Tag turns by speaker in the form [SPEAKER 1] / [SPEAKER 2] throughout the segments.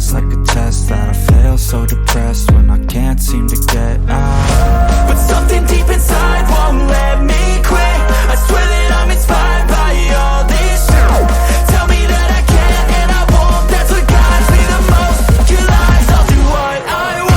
[SPEAKER 1] feels like a test that I fail, so depressed when I can't seem to get out. But something deep inside won't let me quit. I swear that I'm inspired by all this shit. Tell me that I can't and I won't. That's what guides me the most. Your lies, I'll do what I want.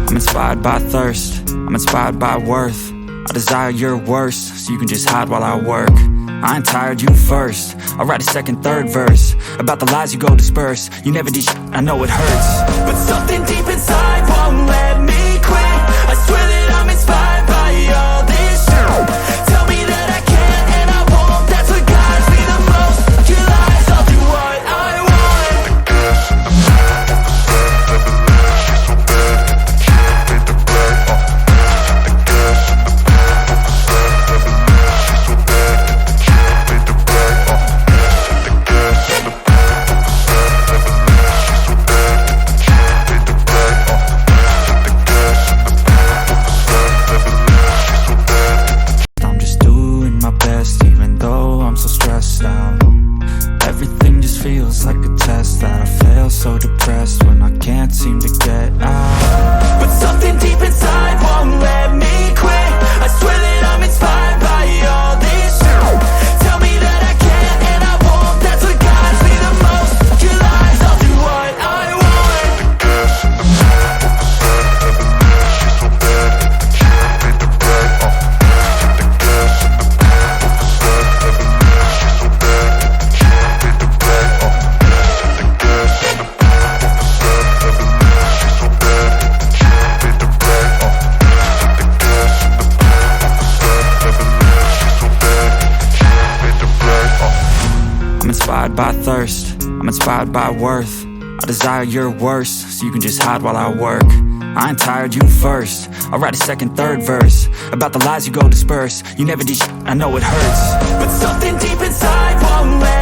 [SPEAKER 1] I'm inspired by thirst, I'm inspired by worth. I desire your worst, so you can just hide while I work. I ain't tired, you first. I'll write a second, third verse about the lies you go disperse. You never did shit, I know it hurts. But something deep inside won't let me quit. I swear that I'm inspired by all this shit. Tell me that I can't and I won't. That's what guides me the most. Your lies, I'll do what I want. I'm just doing my best, even though I'm so stressed out. Everything just feels like a test that I fail, so depressed when I can't seem to get out. But something deep inside won't let me quit. I swear that I'm inspired by all this shit. Tell me that I can't and I won't. That's what guides me the most. Your lies, I'll do what I want. I'm inspired by thirst, I'm inspired by worth. I desire your worst, so you can just hide while I work. I ain't tired, you first. I'll write a second, third verse about the lies you go disperse. You never did shit, I know it hurts. But something deep inside won't let